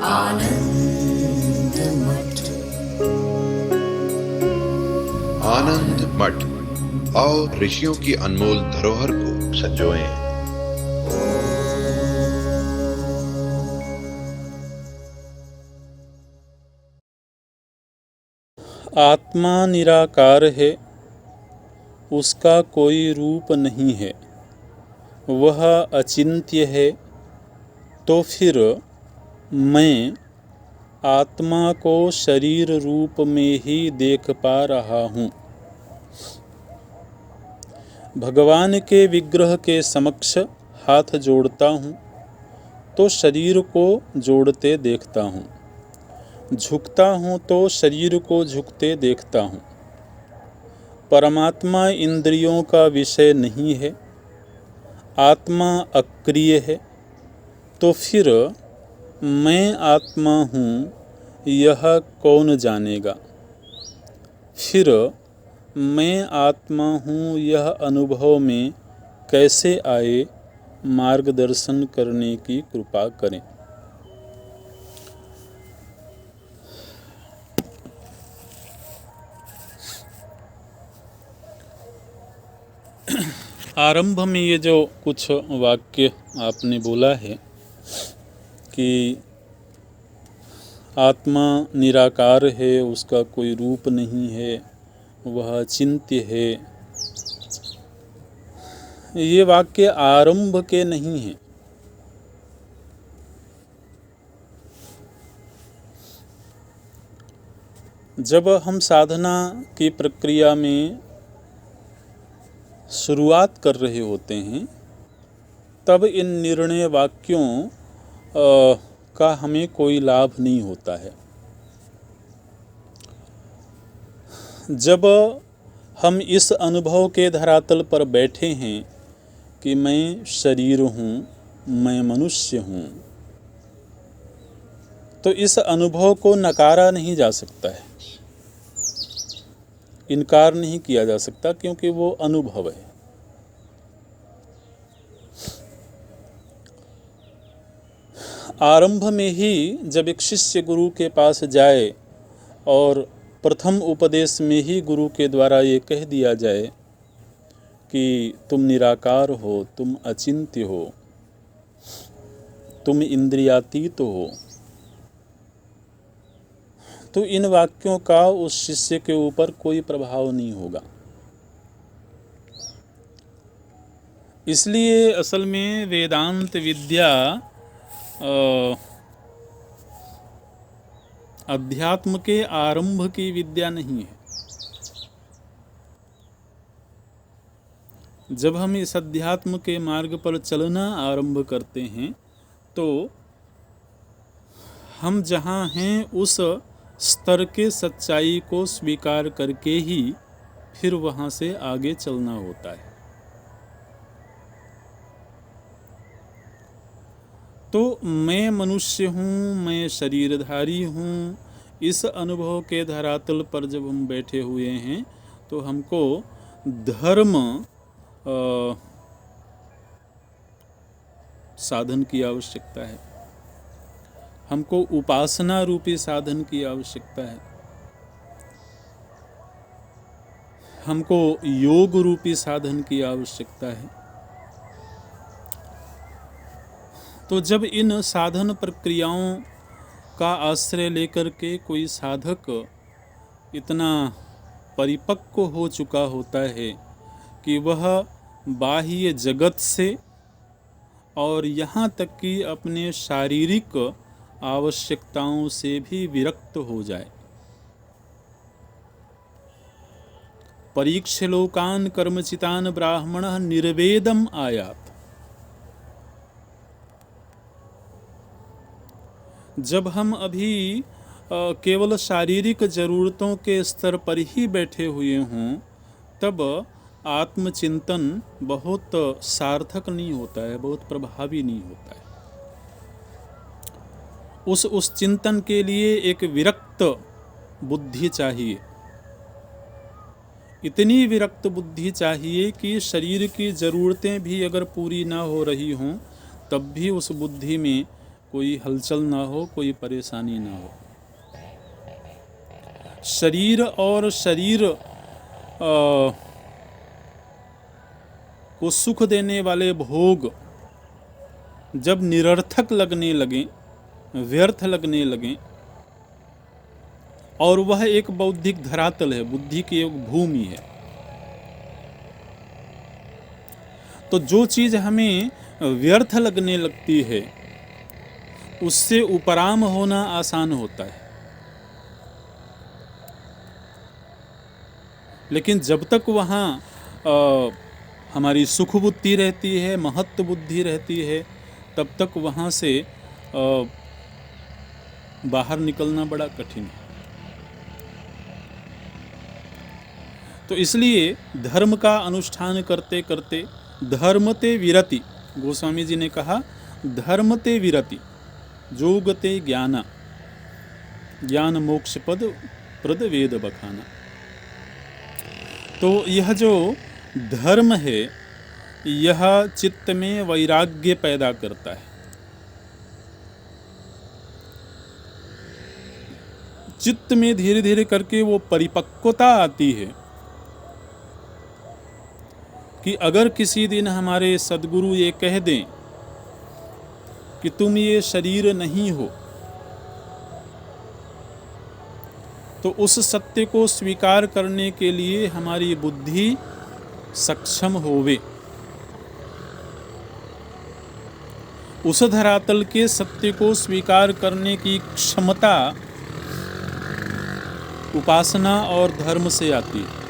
आनंद मठ। आनंद मठ और ऋषियों की अनमोल धरोहर को संजोएं। आत्मा निराकार है, उसका कोई रूप नहीं है, वह अचिंत्य है। तो फिर मैं आत्मा को शरीर रूप में ही देख पा रहा हूँ। भगवान के विग्रह के समक्ष हाथ जोड़ता हूँ तो शरीर को जोड़ते देखता हूँ, झुकता हूँ तो शरीर को झुकते देखता हूँ। परमात्मा इंद्रियों का विषय नहीं है, आत्मा अक्रिय है। तो फिर मैं आत्मा हूँ यह कौन जानेगा? फिर मैं आत्मा हूँ यह अनुभव में कैसे आए? मार्गदर्शन करने की कृपा करें। आरंभ में ये जो कुछ वाक्य आपने बोला है कि आत्मा निराकार है, उसका कोई रूप नहीं है, वह अचिंत्य है, ये वाक्य आरंभ के नहीं है। जब हम साधना की प्रक्रिया में शुरुआत कर रहे होते हैं तब इन निर्णय वाक्यों का हमें कोई लाभ नहीं होता है। जब हम इस अनुभव के धरातल पर बैठे हैं कि मैं शरीर हूँ, मैं मनुष्य हूँ, तो इस अनुभव को नकारा नहीं जा सकता है, इनकार नहीं किया जा सकता, क्योंकि वो अनुभव है। आरंभ में ही जब एक शिष्य गुरु के पास जाए और प्रथम उपदेश में ही गुरु के द्वारा ये कह दिया जाए कि तुम निराकार हो, तुम अचिंत्य हो, तुम इंद्रियातीत हो, तो इन वाक्यों का उस शिष्य के ऊपर कोई प्रभाव नहीं होगा। इसलिए असल में वेदांत विद्या अध्यात्म के आरंभ की विद्या नहीं है। जब हम इस अध्यात्म के मार्ग पर चलना आरंभ करते हैं तो हम जहाँ हैं उस स्तर के सच्चाई को स्वीकार करके ही फिर वहाँ से आगे चलना होता है। तो मैं मनुष्य हूँ, मैं शरीरधारी हूँ, इस अनुभव के धरातल पर जब हम बैठे हुए हैं तो हमको धर्म साधन की आवश्यकता है, हमको उपासना रूपी साधन की आवश्यकता है, हमको योग रूपी साधन की आवश्यकता है। तो जब इन साधन प्रक्रियाओं का आश्रय लेकर के कोई साधक इतना परिपक्व हो चुका होता है कि वह बाह्य जगत से और यहाँ तक कि अपने शारीरिक आवश्यकताओं से भी विरक्त हो जाए। परीक्ष लोकान कर्मचितान ब्राह्मणः निर्वेदम आयात। जब हम अभी केवल शारीरिक ज़रूरतों के स्तर पर ही बैठे हुए हों तब आत्मचिंतन बहुत सार्थक नहीं होता है, बहुत प्रभावी नहीं होता है। उस चिंतन के लिए एक विरक्त बुद्धि चाहिए, इतनी विरक्त बुद्धि चाहिए कि शरीर की ज़रूरतें भी अगर पूरी ना हो रही हों तब भी उस बुद्धि में कोई हलचल ना हो, कोई परेशानी ना हो। शरीर और शरीर को सुख देने वाले भोग जब निरर्थक लगने लगें, व्यर्थ लगने लगें, और वह एक बौद्धिक धरातल है, बुद्धि की एक भूमि है, तो जो चीज हमें व्यर्थ लगने लगती है उससे उपराम होना आसान होता है। लेकिन जब तक वहाँ हमारी सुख बुद्धि रहती है, महत्व बुद्धि रहती है, तब तक वहाँ से बाहर निकलना बड़ा कठिन है। तो इसलिए धर्म का अनुष्ठान करते करते धर्मते विरति, गोस्वामी जी ने कहा धर्मते विरति जोगते ज्ञाना, ज्ञान मोक्ष पद प्रद वेद बखाना। तो यह जो धर्म है यह चित्त में वैराग्य पैदा करता है। चित्त में धीरे धीरे करके वो परिपक्वता आती है कि अगर किसी दिन हमारे सद्गुरु ये कह दें कि तुम ये शरीर नहीं हो, तो उस सत्य को स्वीकार करने के लिए हमारी बुद्धि सक्षम होवे। उस धरातल के सत्य को स्वीकार करने की क्षमता उपासना और धर्म से आती है।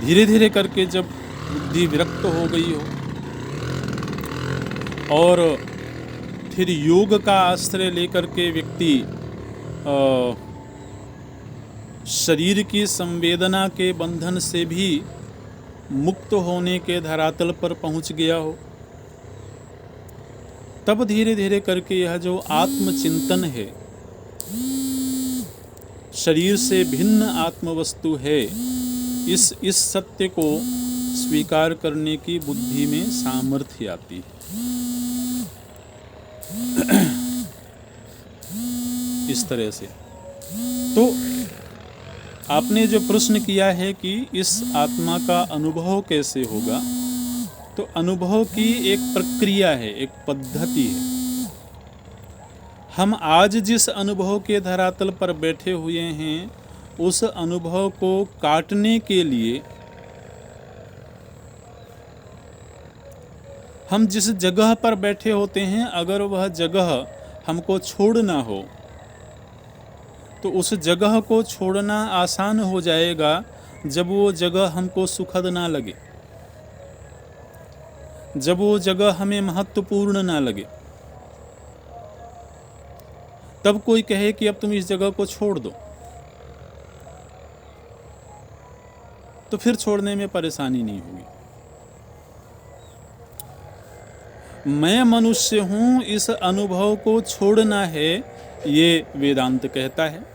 धीरे धीरे करके जब बुद्धि विरक्त हो गई हो और फिर योग का आश्रय लेकर के व्यक्ति शरीर की संवेदना के बंधन से भी मुक्त होने के धरातल पर पहुंच गया हो, तब धीरे धीरे करके यह जो आत्मचिंतन है, शरीर से भिन्न आत्मवस्तु है, इस सत्य को स्वीकार करने की बुद्धि में सामर्थ्य आती है। इस तरह से तो आपने जो प्रश्न किया है कि इस आत्मा का अनुभव कैसे होगा, तो अनुभव की एक प्रक्रिया है, एक पद्धति है। हम आज जिस अनुभव के धरातल पर बैठे हुए हैं, उस अनुभव को काटने के लिए हम जिस जगह पर बैठे होते हैं, अगर वह जगह हमको छोड़ना हो तो उस जगह को छोड़ना आसान हो जाएगा जब वो जगह हमको सुखद ना लगे, जब वो जगह हमें महत्वपूर्ण ना लगे। तब कोई कहे कि अब तुम इस जगह को छोड़ दो, तो फिर छोड़ने में परेशानी नहीं होगी। मैं मनुष्य हूं, इस अनुभव को छोड़ना है, ये वेदांत कहता है।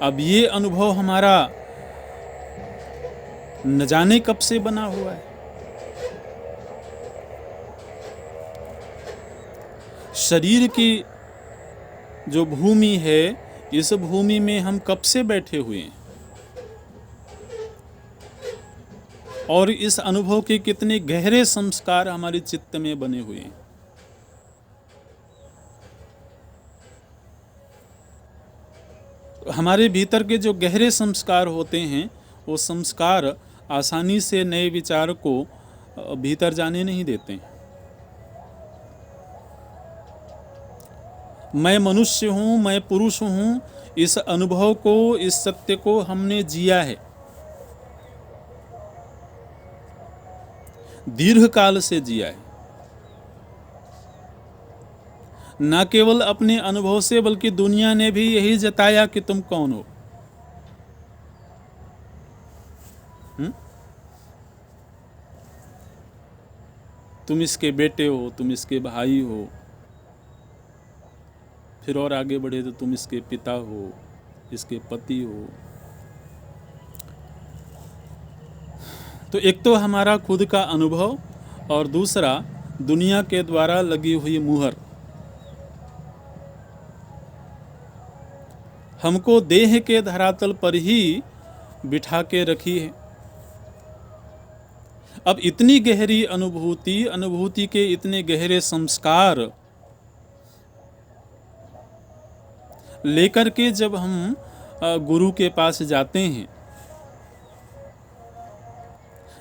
अब ये अनुभव हमारा न जाने कब से बना हुआ है। शरीर की जो भूमि है, इस भूमि में हम कब से बैठे हुए हैं और इस अनुभव के कितने गहरे संस्कार हमारे चित्त में बने हुए हैं। हमारे भीतर के जो गहरे संस्कार होते हैं, वो संस्कार आसानी से नए विचार को भीतर जाने नहीं देते। मैं मनुष्य हूँ, मैं पुरुष हूँ, इस अनुभव को, इस सत्य को हमने जिया है, दीर्घ काल से जिया है। न केवल अपने अनुभव से, बल्कि दुनिया ने भी यही जताया कि तुम कौन हो। तुम इसके बेटे हो, तुम इसके भाई हो, फिर और आगे बढ़े तो तुम इसके पिता हो, इसके पति हो, तो एक तो हमारा खुद का अनुभव और दूसरा दुनिया के द्वारा लगी हुई मुहर हमको देह के धरातल पर ही बिठा के रखी है। अब इतनी गहरी अनुभूति के इतने गहरे संस्कार लेकर के जब हम गुरु के पास जाते हैं,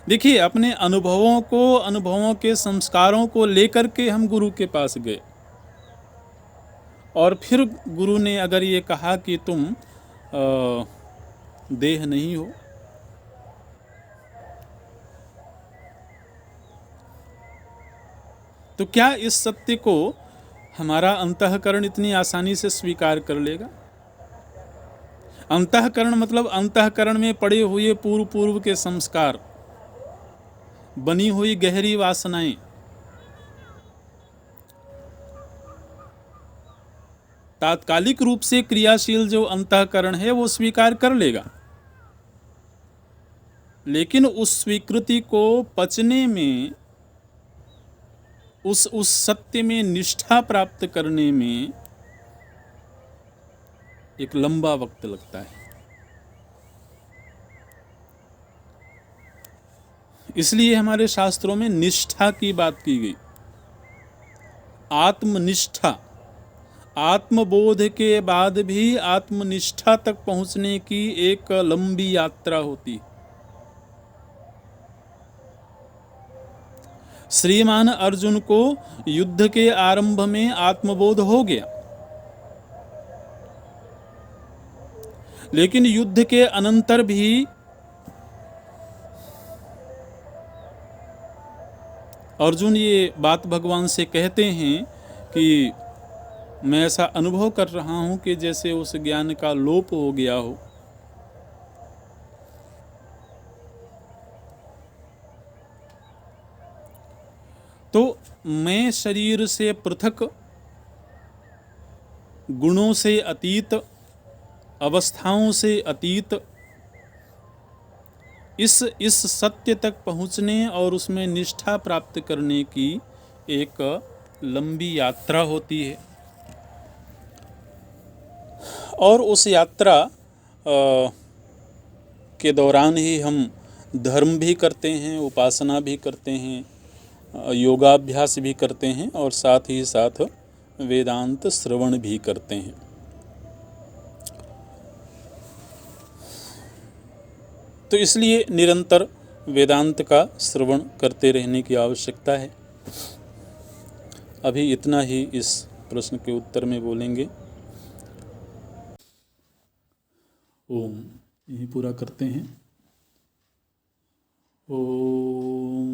देखिए अपने अनुभवों के संस्कारों को लेकर के हम गुरु के पास गए और फिर गुरु ने अगर ये कहा कि तुम देह नहीं हो, तो क्या इस सत्य को हमारा अंतःकरण इतनी आसानी से स्वीकार कर लेगा? अंतःकरण मतलब अंतःकरण में पड़े हुए पूर्व के संस्कार, बनी हुई गहरी वासनाएं, तात्कालिक रूप से क्रियाशील जो अंतःकरण है वो स्वीकार कर लेगा, लेकिन उस स्वीकृति को पचने में, उस सत्य में निष्ठा प्राप्त करने में एक लंबा वक्त लगता है। इसलिए हमारे शास्त्रों में निष्ठा की बात की गई। आत्मनिष्ठा, आत्मबोध के बाद भी आत्मनिष्ठा तक पहुंचने की एक लंबी यात्रा होती है। श्रीमान अर्जुन को युद्ध के आरंभ में आत्मबोध हो गया, लेकिन युद्ध के अनंतर भी अर्जुन ये बात भगवान से कहते हैं कि मैं ऐसा अनुभव कर रहा हूं कि जैसे उस ज्ञान का लोप हो गया हो। तो मैं शरीर से पृथक, गुणों से अतीत, अवस्थाओं से अतीत, इस सत्य तक पहुंचने और उसमें निष्ठा प्राप्त करने की एक लंबी यात्रा होती है। और उस यात्रा के दौरान ही हम धर्म भी करते हैं, उपासना भी करते हैं, योगाभ्यास भी करते हैं और साथ ही साथ वेदांत श्रवण भी करते हैं। तो इसलिए निरंतर वेदांत का श्रवण करते रहने की आवश्यकता है। अभी इतना ही इस प्रश्न के उत्तर में बोलेंगे। ओम, यही पूरा करते हैं। ओम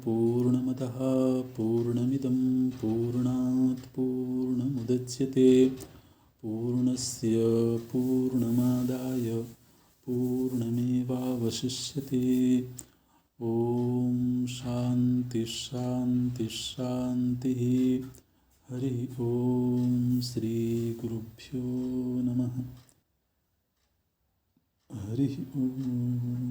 पूर्णमतः पूर्णमिदं पूर्णात् पूर्णमुदच्यते पूर्णस्य पूर्णमादाय पूर्णमेवावशिष्यते। ओम शांति शांति शांति। हरि ओम। श्री गुरुभ्यो नमः। हरि ओम।